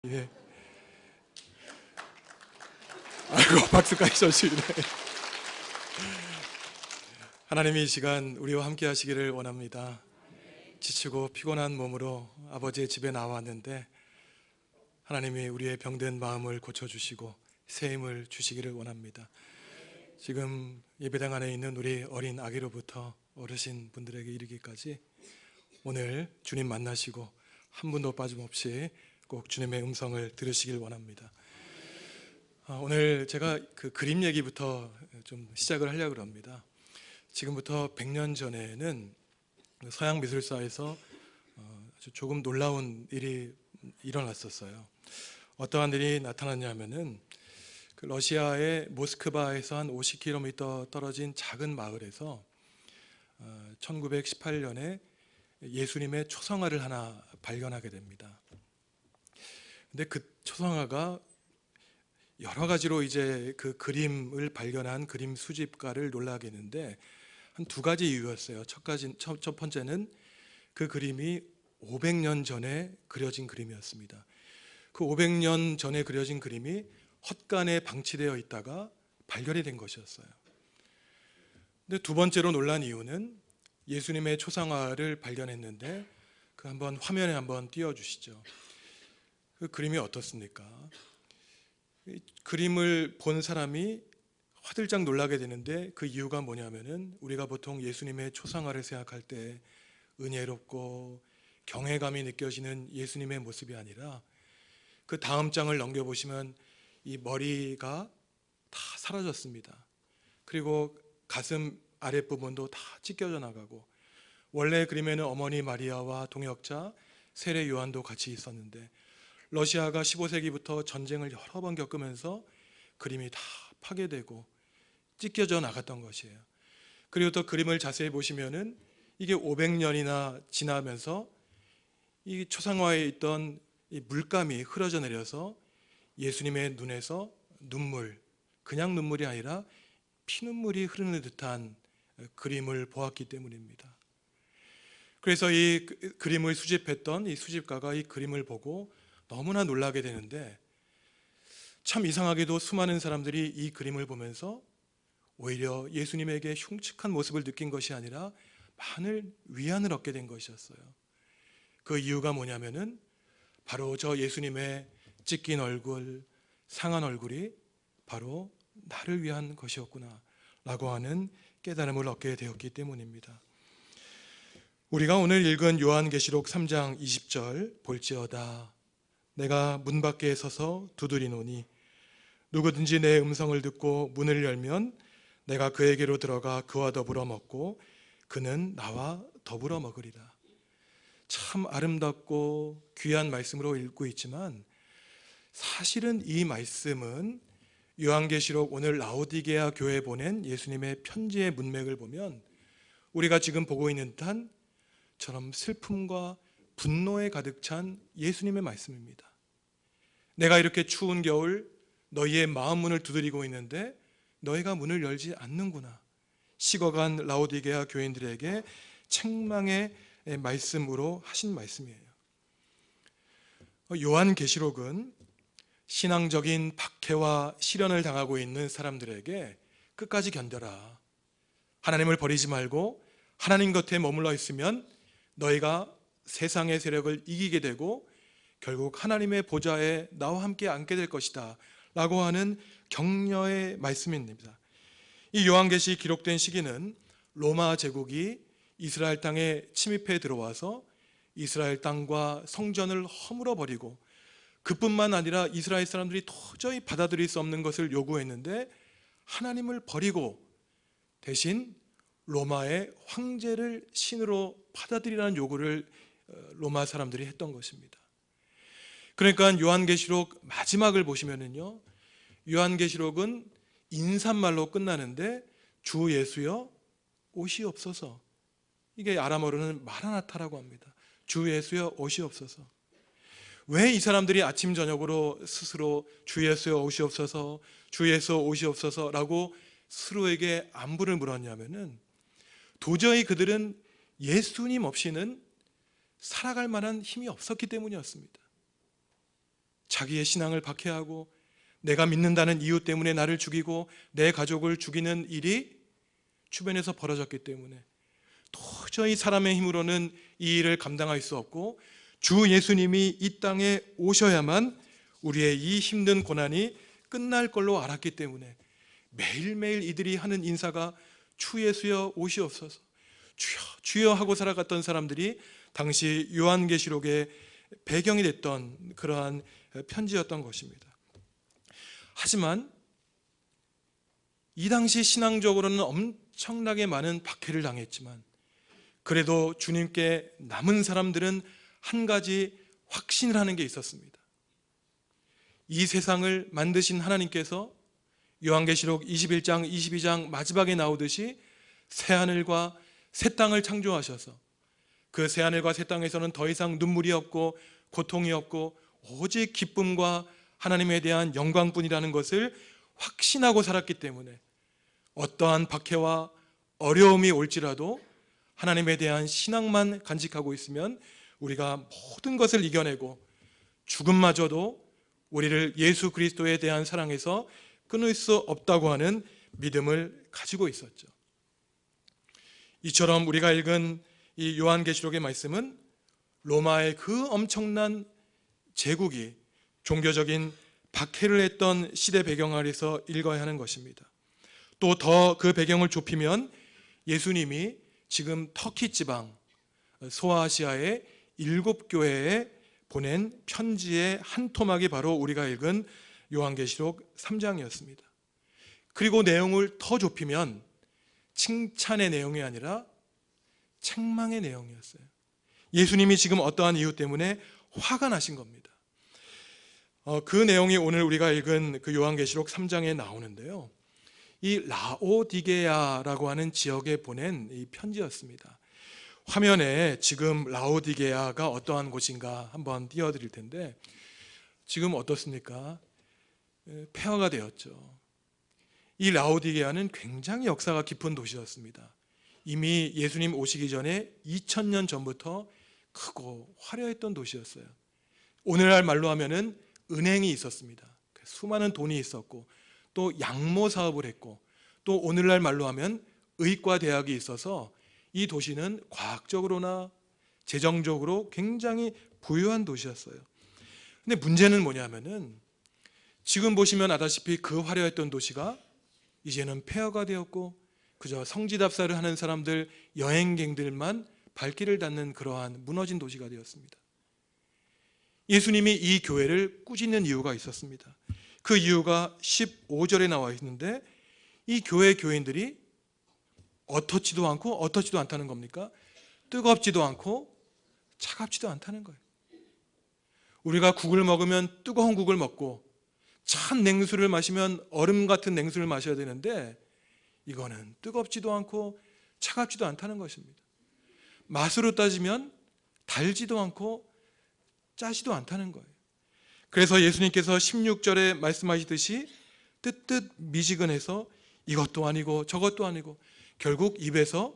예. 아이고, 박수까지 쳐주시네. 하나님이 이 시간 우리와 함께 하시기를 원합니다. 지치고 피곤한 몸으로 아버지의 집에 나왔는데 하나님이 우리의 병든 마음을 고쳐주시고 새 힘을 주시기를 원합니다. 지금 예배당 안에 있는 우리 어린 아기로부터 어르신 분들에게 이르기까지 오늘 주님 만나시고 한 분도 빠짐없이 꼭 주님의 음성을 들으시길 원합니다. 오늘 제가 그 그림 얘기부터 좀 시작을 하려고 합니다. 지금부터 100년 전에는 서양 미술사에서 아주 조금 놀라운 일이 일어났었어요. 어떠한 일이 나타났냐면은 그 러시아의 모스크바에서 한 50km 떨어진 작은 마을에서 1918년에 예수님의 초상화를 하나 발견하게 됩니다. 근데 그 초상화가 여러 가지로 이제 그 그림을 발견한 그림 수집가를 놀라게 했는데 한 두 가지 이유였어요. 첫 번째는 그 그림이 500년 전에 그려진 그림이었습니다. 그 500년 전에 그려진 그림이 헛간에 방치되어 있다가 발견이 된 것이었어요. 근데 두 번째로 놀란 이유는 예수님의 초상화를 발견했는데 그 한번 화면에 한번 띄워주시죠. 그 그림이 어떻습니까? 그림을 본 사람이 화들짝 놀라게 되는데 그 이유가 뭐냐면은 우리가 보통 예수님의 초상화를 생각할 때 은혜롭고 경외감이 느껴지는 예수님의 모습이 아니라 그 다음 장을 넘겨보시면 이 머리가 다 사라졌습니다. 그리고 가슴 아랫부분도 다 찢겨져 나가고, 원래 그림에는 어머니 마리아와 동역자 세례 요한도 같이 있었는데 러시아가 15세기부터 전쟁을 여러 번 겪으면서 그림이 다 파괴되고 찢겨져 나갔던 것이에요. 그리고 또 그림을 자세히 보시면은 이게 500년이나 지나면서 이 초상화에 있던 이 물감이 흐려져 내려서 예수님의 눈에서 눈물, 그냥 눈물이 아니라 피눈물이 흐르는 듯한 그림을 보았기 때문입니다. 그래서 이 그림을 수집했던 이 수집가가 이 그림을 보고 너무나 놀라게 되는데, 참 이상하게도 수많은 사람들이 이 그림을 보면서 오히려 예수님에게 흉측한 모습을 느낀 것이 아니라 많은 위안을 얻게 된 것이었어요. 그 이유가 뭐냐면은 바로 저 예수님의 찢긴 얼굴, 상한 얼굴이 바로 나를 위한 것이었구나 라고 하는 깨달음을 얻게 되었기 때문입니다. 우리가 오늘 읽은 요한계시록 3장 20절 볼지어다 내가 문 밖에 서서 두드리노니 누구든지 내 음성을 듣고 문을 열면 내가 그에게로 들어가 그와 더불어 먹고 그는 나와 더불어 먹으리라. 참 아름답고 귀한 말씀으로 읽고 있지만 사실은 이 말씀은 요한계시록 오늘 라오디게아 교회에 보낸 예수님의 편지의 문맥을 보면 우리가 지금 보고 있는 듯한 처럼 슬픔과 분노에 가득 찬 예수님의 말씀입니다. 내가 이렇게 추운 겨울 너희의 마음 문을 두드리고 있는데 너희가 문을 열지 않는구나. 식어간 라오디게아 교인들에게 책망의 말씀으로 하신 말씀이에요. 요한계시록은 신앙적인 박해와 시련을 당하고 있는 사람들에게 끝까지 견뎌라, 하나님을 버리지 말고 하나님 곁에 머물러 있으면 너희가 세상의 세력을 이기게 되고 결국 하나님의 보좌에 나와 함께 앉게 될 것이다 라고 하는 격려의 말씀입니다. 이 요한계시 기록된 시기는 로마 제국이 이스라엘 땅에 침입해 들어와서 이스라엘 땅과 성전을 허물어 버리고, 그뿐만 아니라 이스라엘 사람들이 도저히 받아들일 수 없는 것을 요구했는데 하나님을 버리고 대신 로마의 황제를 신으로 받아들이라는 요구를 로마 사람들이 했던 것입니다. 그러니까 요한계시록 마지막을 보시면은요, 요한계시록은 인사말로 끝나는데 주 예수여 오시옵소서, 이게 아람어로는 마라나타라고 합니다. 주 예수여 오시옵소서. 왜 이 사람들이 아침 저녁으로 스스로 주 예수여 오시옵소서, 주 예수 오시옵소서 라고 스스로에게 안부를 물었냐면은 도저히 그들은 예수님 없이는 살아갈 만한 힘이 없었기 때문이었습니다. 자기의 신앙을 박해하고 내가 믿는다는 이유 때문에 나를 죽이고 내 가족을 죽이는 일이 주변에서 벌어졌기 때문에 도저히 사람의 힘으로는 이 일을 감당할 수 없고 주 예수님이 이 땅에 오셔야만 우리의 이 힘든 고난이 끝날 걸로 알았기 때문에 매일매일 이들이 하는 인사가 주 예수여 오시옵소서, 주여 주여 하고 살아갔던 사람들이 당시 요한계시록의 배경이 됐던 그러한 편지였던 것입니다. 하지만 이 당시 신앙적으로는 엄청나게 많은 박해를 당했지만 그래도 주님께 남은 사람들은 한 가지 확신을 하는 게 있었습니다. 이 세상을 만드신 하나님께서 요한계시록 21장 22장 마지막에 나오듯이 새하늘과 새 땅을 창조하셔서 그 새하늘과 새 땅에서는 더 이상 눈물이 없고 고통이 없고 오직 기쁨과 하나님에 대한 영광뿐이라는 것을 확신하고 살았기 때문에 어떠한 박해와 어려움이 올지라도 하나님에 대한 신앙만 간직하고 있으면 우리가 모든 것을 이겨내고 죽음마저도 우리를 예수 그리스도에 대한 사랑에서 끊을 수 없다고 하는 믿음을 가지고 있었죠. 이처럼 우리가 읽은 이 요한계시록의 말씀은 로마의 그 엄청난 제국이 종교적인 박해를 했던 시대 배경 아래서 읽어야 하는 것입니다. 또 더 그 배경을 좁히면 예수님이 지금 터키 지방 소아시아의 7교회에 보낸 편지의 한 토막이 바로 우리가 읽은 요한계시록 3장이었습니다. 그리고 내용을 더 좁히면 칭찬의 내용이 아니라 책망의 내용이었어요. 예수님이 지금 어떠한 이유 때문에 화가 나신 겁니다. 그 내용이 오늘 우리가 읽은 그 요한계시록 3장에 나오는데요, 이 라오디게아라고 하는 지역에 보낸 이 편지였습니다. 화면에 지금 라오디게아가 어떠한 곳인가 한번 띄워드릴 텐데 지금 어떻습니까? 폐허가 되었죠. 이 라오디게아는 굉장히 역사가 깊은 도시였습니다. 이미 예수님 오시기 전에 2000년 전부터 크고 화려했던 도시였어요. 오늘날 말로 하면은 은행이 있었습니다. 수많은 돈이 있었고 또 양모 사업을 했고 또 오늘날 말로 하면 의과대학이 있어서 이 도시는 과학적으로나 재정적으로 굉장히 부유한 도시였어요. 근데 문제는 뭐냐면은 지금 보시면 아다시피 그 화려했던 도시가 이제는 폐허가 되었고 그저 성지답사를 하는 사람들, 여행객들만 발길을 닫는 그러한 무너진 도시가 되었습니다. 예수님이 이 교회를 꾸짖는 이유가 있었습니다. 그 이유가 15절에 나와 있는데 이 교회 교인들이 어떻지도 않고 어떻지도 않다는 겁니까? 뜨겁지도 않고 차갑지도 않다는 거예요. 우리가 국을 먹으면 뜨거운 국을 먹고 찬 냉수를 마시면 얼음 같은 냉수를 마셔야 되는데 이거는 뜨겁지도 않고 차갑지도 않다는 것입니다. 맛으로 따지면 달지도 않고 짜지도 않다는 거예요. 그래서 예수님께서 16절에 말씀하시듯이 뜨뜻 미지근해서 이것도 아니고 저것도 아니고 결국 입에서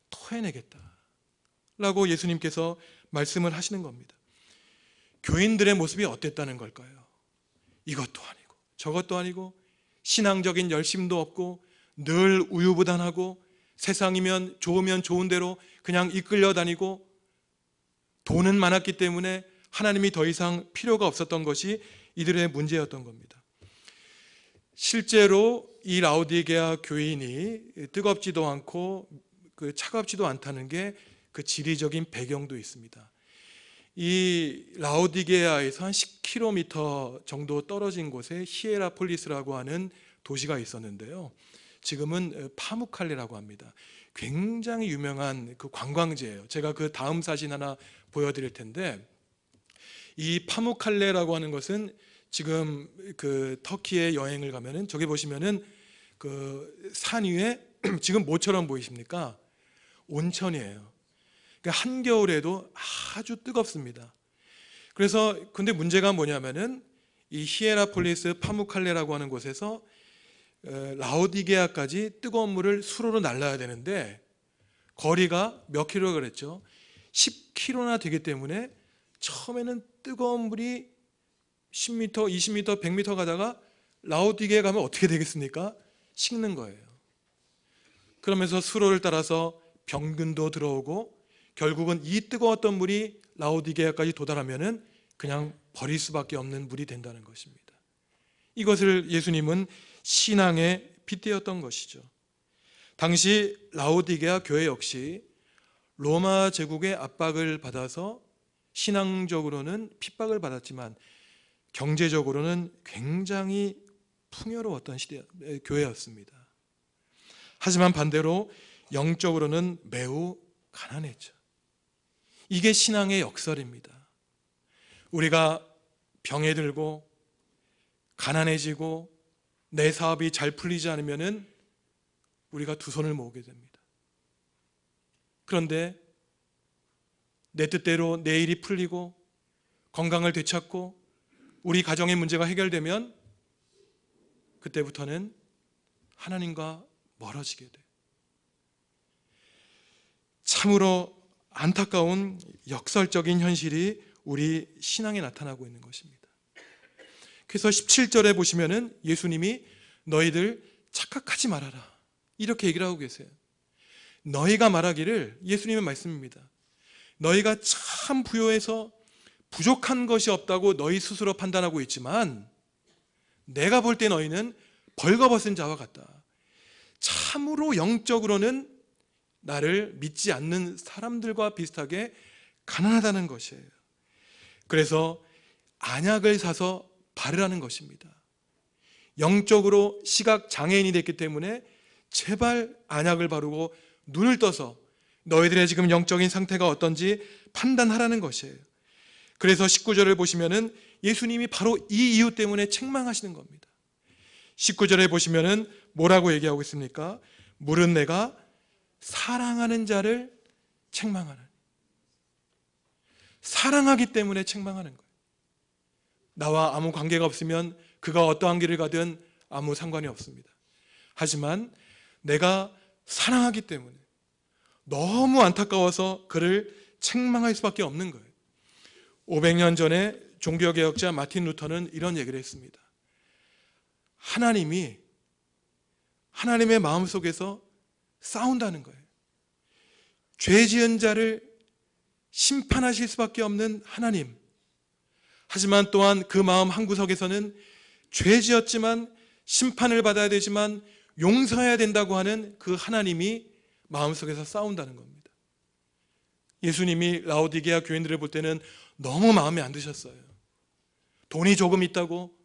토해내겠다 라고 예수님께서 말씀을 하시는 겁니다. 교인들의 모습이 어땠다는 걸까요? 이것도 아니고 저것도 아니고 신앙적인 열심도 없고 늘 우유부단하고 세상이면 좋으면 좋은 대로 그냥 이끌려 다니고 돈은 많았기 때문에 하나님이 더 이상 필요가 없었던 것이 이들의 문제였던 겁니다. 실제로 이 라오디게아 교인이 뜨겁지도 않고 차갑지도 않다는 게 그 지리적인 배경도 있습니다. 이 라오디게아에서 한 10km 정도 떨어진 곳에 히에라폴리스라고 하는 도시가 있었는데요, 지금은 파무칼레라고 합니다. 굉장히 유명한 그 관광지예요. 제가 그 다음 사진 하나 보여드릴 텐데 이 파무칼레라고 하는 것은 지금 그 터키에 여행을 가면은 저기 보시면은 그 산 위에 지금 뭐처럼 보이십니까? 온천이에요. 그러니까 한겨울에도 아주 뜨겁습니다. 그래서 근데 문제가 뭐냐면은 이 히에라폴리스 파무칼레라고 하는 곳에서 라오디게아까지 뜨거운 물을 수로로 날라야 되는데 거리가 몇 킬로가 그랬죠? 10km나 되기 때문에 처음에는 뜨거운 물이 10m, 20m, 100m 가다가 라오디게에 가면 어떻게 되겠습니까? 식는 거예요. 그러면서 수로를 따라서 병균도 들어오고 결국은 이 뜨거웠던 물이 라오디게아까지 도달하면은 그냥 버릴 수밖에 없는 물이 된다는 것입니다. 이것을 예수님은 신앙에 빗대었던 것이죠. 당시 라오디게아 교회 역시 로마 제국의 압박을 받아서 신앙적으로는 핍박을 받았지만 경제적으로는 굉장히 풍요로웠던 교회였습니다. 하지만 반대로 영적으로는 매우 가난했죠. 이게 신앙의 역설입니다. 우리가 병에 들고 가난해지고 내 사업이 잘 풀리지 않으면은 우리가 두 손을 모으게 됩니다. 그런데 내 뜻대로 내 일이 풀리고 건강을 되찾고 우리 가정의 문제가 해결되면 그때부터는 하나님과 멀어지게 돼요. 참으로 안타까운 역설적인 현실이 우리 신앙에 나타나고 있는 것입니다. 그래서 17절에 보시면은 예수님이 너희들 착각하지 말아라 이렇게 얘기를 하고 계세요. 너희가 말하기를, 예수님의 말씀입니다. 너희가 참 부요해서 부족한 것이 없다고 너희 스스로 판단하고 있지만 내가 볼 때 너희는 벌거벗은 자와 같다. 참으로 영적으로는 나를 믿지 않는 사람들과 비슷하게 가난하다는 것이에요. 그래서 안약을 사서 바르라는 것입니다. 영적으로 시각 장애인이 됐기 때문에 제발 안약을 바르고 눈을 떠서 너희들의 지금 영적인 상태가 어떤지 판단하라는 것이에요. 그래서 19절을 보시면은 예수님이 바로 이 이유 때문에 책망하시는 겁니다. 19절에 보시면은 뭐라고 얘기하고 있습니까? 물은 내가 사랑하는 자를 책망하는, 사랑하기 때문에 책망하는 거예요. 나와 아무 관계가 없으면 그가 어떠한 길을 가든 아무 상관이 없습니다. 하지만 내가 사랑하기 때문에 너무 안타까워서 그를 책망할 수밖에 없는 거예요. 500년 전에 종교개혁자 마틴 루터는 이런 얘기를 했습니다. 하나님이 하나님의 마음속에서 싸운다는 거예요. 죄 지은 자를 심판하실 수밖에 없는 하나님, 하지만 또한 그 마음 한구석에서는 죄 지었지만 심판을 받아야 되지만 용서해야 된다고 하는 그 하나님이 마음속에서 싸운다는 겁니다. 예수님이 라오디게아 교인들을 볼 때는 너무 마음에 안 드셨어요. 돈이 조금 있다고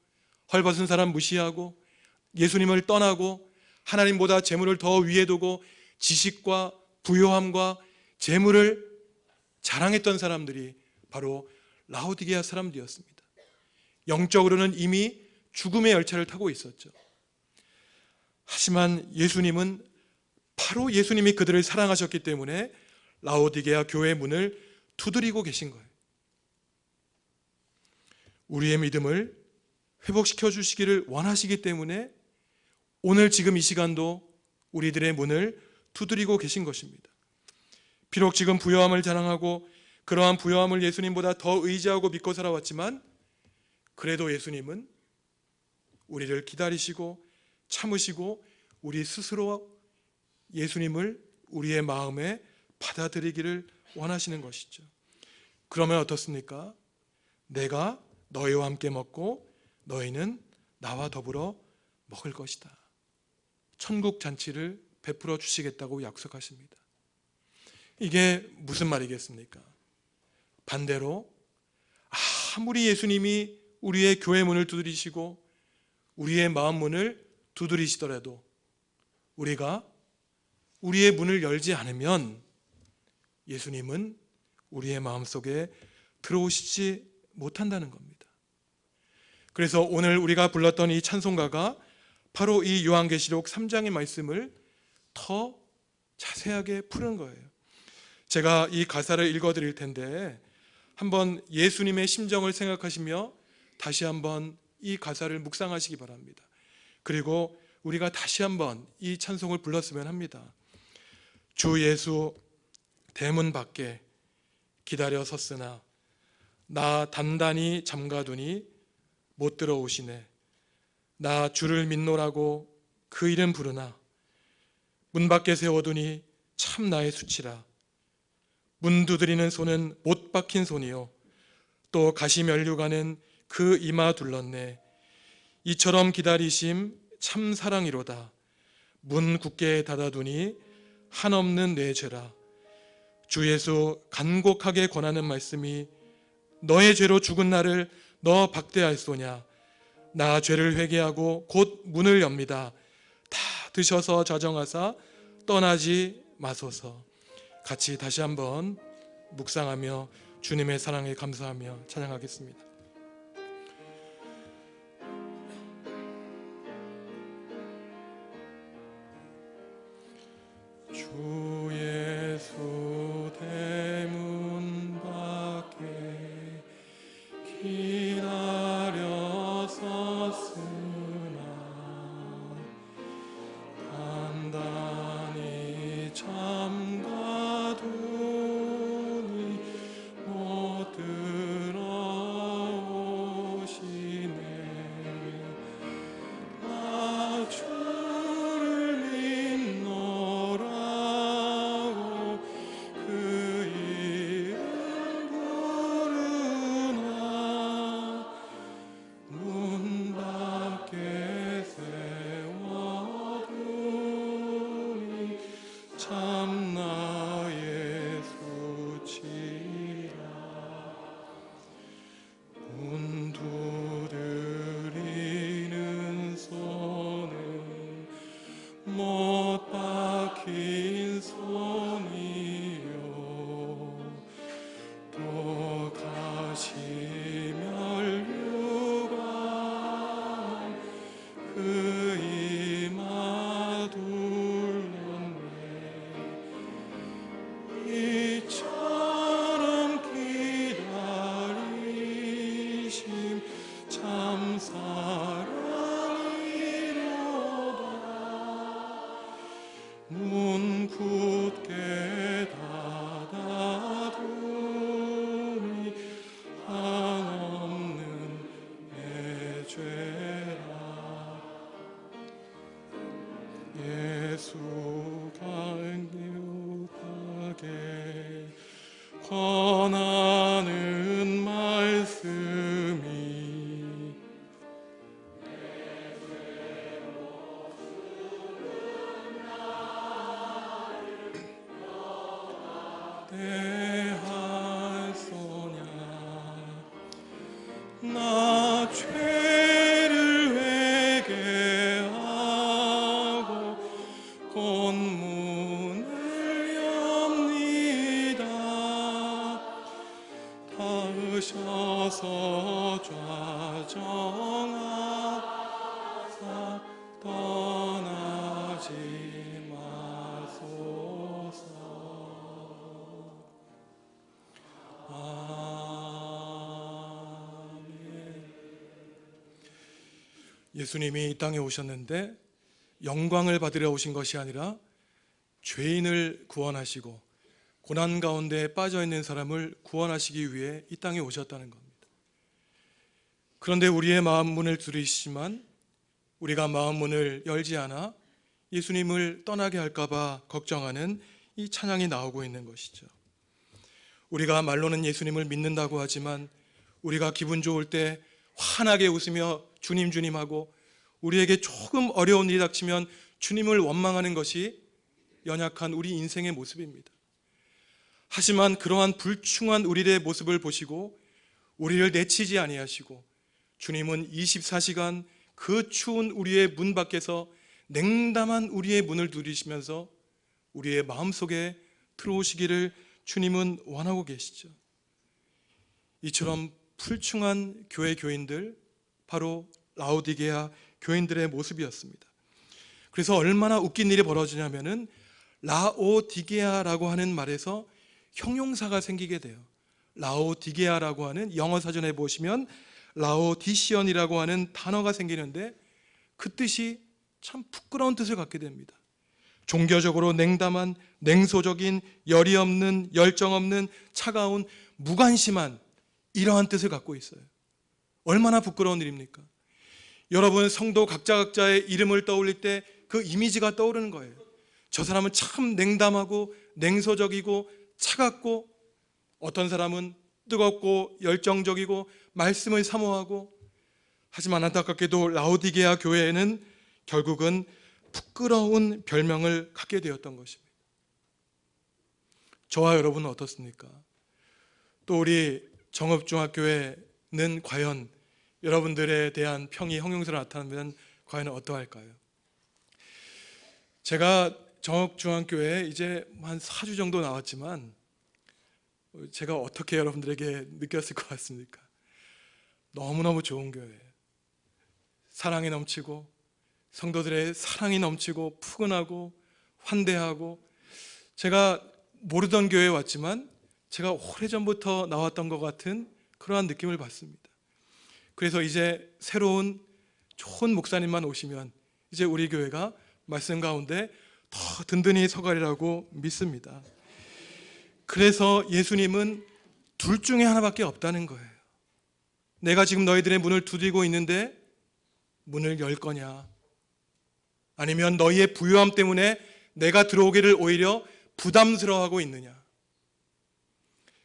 헐벗은 사람 무시하고 예수님을 떠나고 하나님보다 재물을 더 위에 두고 지식과 부요함과 재물을 자랑했던 사람들이 바로 라오디게아 사람들이었습니다. 영적으로는 이미 죽음의 열차를 타고 있었죠. 하지만 예수님은 바로 예수님이 그들을 사랑하셨기 때문에 라오디게아 교회의 문을 두드리고 계신 거예요. 우리의 믿음을 회복시켜 주시기를 원하시기 때문에 오늘 지금 이 시간도 우리들의 문을 두드리고 계신 것입니다. 비록 지금 부요함을 자랑하고 그러한 부요함을 예수님보다 더 의지하고 믿고 살아왔지만 그래도 예수님은 우리를 기다리시고 참으시고 우리 스스로 예수님을 우리의 마음에 받아들이기를 원하시는 것이죠. 그러면 어떻습니까? 내가 너희와 함께 먹고 너희는 나와 더불어 먹을 것이다. 천국 잔치를 베풀어 주시겠다고 약속하십니다. 이게 무슨 말이겠습니까? 반대로 아무리 예수님이 우리의 교회 문을 두드리시고 우리의 마음 문을 두드리시더라도 우리가 우리의 문을 열지 않으면 예수님은 우리의 마음속에 들어오시지 못한다는 겁니다. 그래서 오늘 우리가 불렀던 이 찬송가가 바로 이 요한계시록 3장의 말씀을 더 자세하게 푸는 거예요. 제가 이 가사를 읽어드릴 텐데 한번 예수님의 심정을 생각하시며 다시 한번 이 가사를 묵상하시기 바랍니다. 그리고 우리가 다시 한번 이 찬송을 불렀으면 합니다. 주 예수 대문 밖에 기다려 섰으나 나 단단히 잠가두니 못 들어오시네. 나 주를 믿노라고 그 이름 부르나 문 밖에 세워두니 참 나의 수치라. 문 두드리는 손은 못 박힌 손이요 또 가시 면류관은 그 이마 둘렀네. 이처럼 기다리심 참 사랑이로다. 문 굳게 닫아두니 한없는 내 죄라. 주 예수 간곡하게 권하는 말씀이 너의 죄로 죽은 나를 너 박대할소냐. 나 죄를 회개하고 곧 문을 엽니다. 다 드셔서 자정하사 떠나지 마소서. 같이 다시 한번 묵상하며 주님의 사랑에 감사하며 찬양하겠습니다. 주 예수 대문 밖에 기다려 섰으나 단단히 잠가두니 못 들어오시네. 나 주를 믿노라고 그 이름 부르나 문 밖에 세워두니 참 나의 수치라. 문 두드리는 손은 못 박힌 손이요 또 가시 면류관 그 이마 둘렀네. 이처럼 기다리심 참 사랑이로다. 문 굳게 닫아두니 한없는 내 죄라. 예수가 강력하게 권하는 말씀이 대할소냐. 나 죄를 회개하고 곧 문을 엽니다. 닿으셔서 좌정하사 떠나지 마소서. 아멘. 예수님이 이 땅에 오셨는데 영광을 받으려 오신 것이 아니라 죄인을 구원하시고 고난 가운데 빠져 있는 사람을 구원하시기 위해 이 땅에 오셨다는 겁니다. 그런데 우리의 마음 문을 두드리시지만 우리가 마음 문을 열지 않아 예수님을 떠나게 할까봐 걱정하는 이 찬양이 나오고 있는 것이죠. 우리가 말로는 예수님을 믿는다고 하지만 우리가 기분 좋을 때 환하게 웃으며 주님 주님 하고 우리에게 조금 어려운 일이 닥치면 주님을 원망하는 것이 연약한 우리 인생의 모습입니다. 하지만 그러한 불충한 우리의 모습을 보시고 우리를 내치지 아니하시고 주님은 24시간 그 추운 우리의 문 밖에서 냉담한 우리의 문을 두드리시면서 우리의 마음속에 들어오시기를 주님은 원하고 계시죠. 이처럼 불충한 교회 교인들, 바로 라오디게아 교인들의 모습이었습니다. 그래서 얼마나 웃긴 일이 벌어지냐면은 라오디게아라고 하는 말에서 형용사가 생기게 돼요. 라오디게아라고 하는 영어 사전에 보시면 라오디시언이라고 하는 단어가 생기는데 그 뜻이 참 부끄러운 뜻을 갖게 됩니다. 종교적으로 냉담한, 냉소적인, 열이 없는, 열정 없는, 차가운, 무관심한 이러한 뜻을 갖고 있어요. 얼마나 부끄러운 일입니까? 여러분, 성도 각자의 이름을 떠올릴 때 그 이미지가 떠오르는 거예요. 저 사람은 참 냉담하고 냉소적이고 차갑고, 어떤 사람은 뜨겁고 열정적이고 말씀을 사모하고, 하지만 안타깝게도 라오디게아 교회에는 결국은 부끄러운 별명을 갖게 되었던 것입니다. 저와 여러분은 어떻습니까? 또 우리 정읍중학교회는 과연 여러분들에 대한 평이 형용사로 나타나면 과연 어떠할까요? 제가 정읍중학교회에 이제 한 4주 정도 나왔지만 제가 어떻게 여러분들에게 느꼈을 것 같습니까? 너무너무 좋은 교회예요. 사랑이 넘치고, 성도들의 사랑이 넘치고, 푸근하고 환대하고, 제가 모르던 교회에 왔지만 제가 오래전부터 나왔던 것 같은 그러한 느낌을 받습니다. 그래서 이제 새로운 좋은 목사님만 오시면 이제 우리 교회가 말씀 가운데 더 든든히 서가리라고 믿습니다. 그래서 예수님은 둘 중에 하나밖에 없다는 거예요. 내가 지금 너희들의 문을 두드리고 있는데 문을 열 거냐, 아니면 너희의 부유함 때문에 내가 들어오기를 오히려 부담스러워하고 있느냐.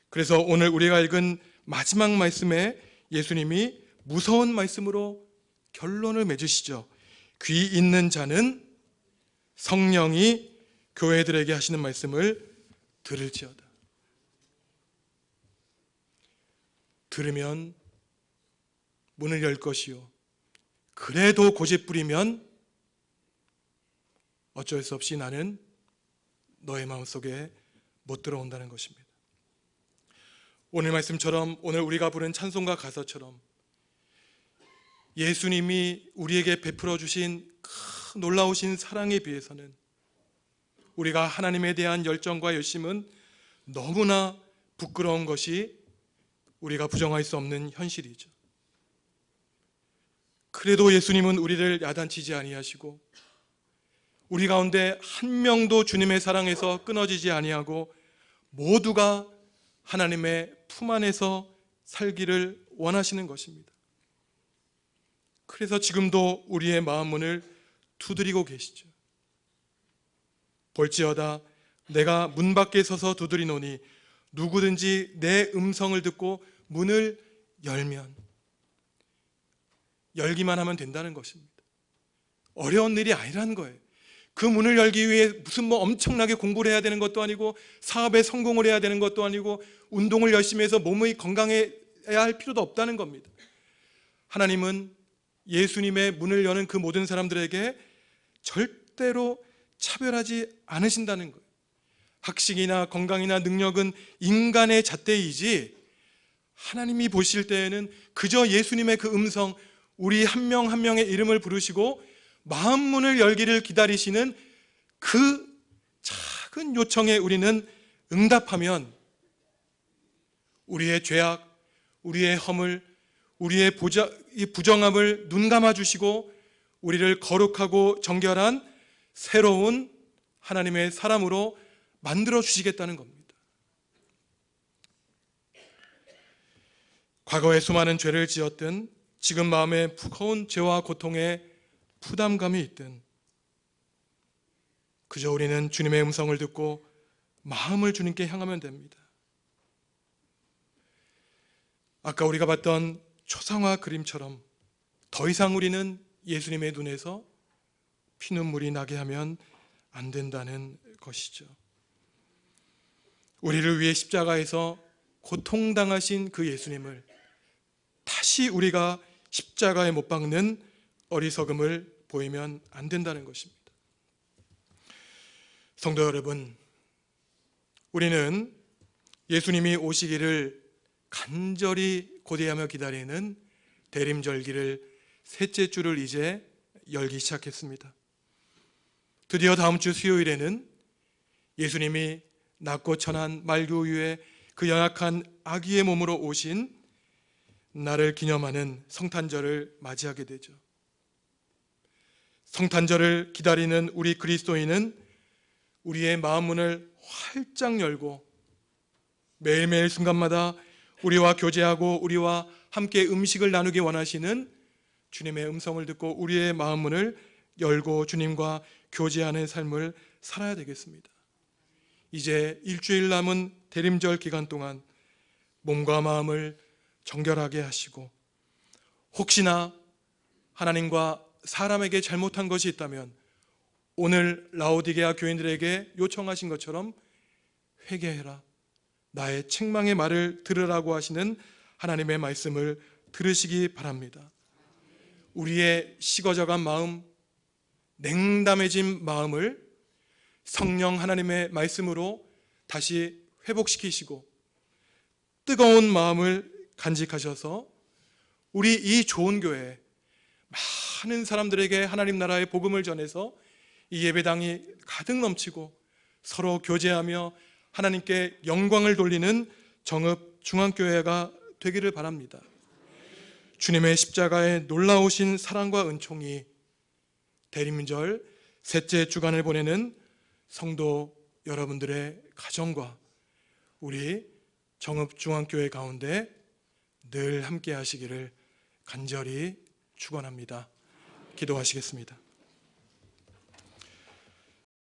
그래서 오늘 우리가 읽은 마지막 말씀에 예수님이 무서운 말씀으로 결론을 맺으시죠. 귀 있는 자는 성령이 교회들에게 하시는 말씀을 들을지어다. 들으면 문을 열 것이요, 그래도 고집부리면 어쩔 수 없이 나는 너의 마음속에 못 들어온다는 것입니다. 오늘 말씀처럼, 오늘 우리가 부른 찬송가 가사처럼 예수님이 우리에게 베풀어 주신 큰 놀라우신 사랑에 비해서는 우리가 하나님에 대한 열정과 열심은 너무나 부끄러운 것이 우리가 부정할 수 없는 현실이죠. 그래도 예수님은 우리를 야단치지 아니하시고, 우리 가운데 한 명도 주님의 사랑에서 끊어지지 아니하고 모두가 하나님의 품 안에서 살기를 원하시는 것입니다. 그래서 지금도 우리의 마음 문을 두드리고 계시죠. 볼지어다 내가 문 밖에 서서 두드리노니 누구든지 내 음성을 듣고 문을 열면, 열기만 하면 된다는 것입니다. 어려운 일이 아니라는 거예요. 그 문을 열기 위해 무슨 엄청나게 공부를 해야 되는 것도 아니고, 사업에 성공을 해야 되는 것도 아니고, 운동을 열심히 해서 몸이 건강해야 할 필요도 없다는 겁니다. 하나님은 예수님의 문을 여는 그 모든 사람들에게 절대로 차별하지 않으신다는 거예요. 학식이나 건강이나 능력은 인간의 잣대이지, 하나님이 보실 때에는 그저 예수님의 그 음성, 우리 한 명 한 명의 이름을 부르시고 마음 문을 열기를 기다리시는 그 작은 요청에 우리는 응답하면 우리의 죄악, 우리의 허물, 우리의 부정함을 눈 감아 주시고 우리를 거룩하고 정결한 새로운 하나님의 사람으로 만들어 주시겠다는 겁니다. 과거에 수많은 죄를 지었든, 지금 마음에 무거운 죄와 고통에 부담감이 있든, 그저 우리는 주님의 음성을 듣고 마음을 주님께 향하면 됩니다. 아까 우리가 봤던 초상화 그림처럼 더 이상 우리는 예수님의 눈에서 피눈물이 나게 하면 안 된다는 것이죠. 우리를 위해 십자가에서 고통당하신 그 예수님을 다시 우리가 십자가에 못 박는 어리석음을 보이면 안 된다는 것입니다. 성도 여러분, 우리는 예수님이 오시기를 간절히 고대하며 기다리는 대림절기를 셋째 주를 이제 열기 시작했습니다. 드디어 다음 주 수요일에는 예수님이 낮고 천한 말구유에 그 연약한 아기의 몸으로 오신 나를 기념하는 성탄절을 맞이하게 되죠. 성탄절을 기다리는 우리 그리스도인은 우리의 마음 문을 활짝 열고 매일매일 순간마다 우리와 교제하고 우리와 함께 음식을 나누기 원하시는 주님의 음성을 듣고 우리의 마음문을 열고 주님과 교제하는 삶을 살아야 되겠습니다. 이제 일주일 남은 대림절 기간 동안 몸과 마음을 정결하게 하시고, 혹시나 하나님과 사람에게 잘못한 것이 있다면 오늘 라오디게아 교인들에게 요청하신 것처럼 회개해라, 나의 책망의 말을 들으라고 하시는 하나님의 말씀을 들으시기 바랍니다. 우리의 식어져간 마음, 냉담해진 마음을 성령 하나님의 말씀으로 다시 회복시키시고 뜨거운 마음을 간직하셔서 우리 이 좋은 교회 많은 사람들에게 하나님 나라의 복음을 전해서 이 예배당이 가득 넘치고 서로 교제하며 하나님께 영광을 돌리는 정읍 중앙교회가 되기를 바랍니다. 주님의 십자가의 놀라우신 사랑과 은총이 대림절 셋째 주간을 보내는 성도 여러분들의 가정과 우리 정읍 중앙교회 가운데 늘 함께 하시기를 간절히 축원합니다. 기도하시겠습니다.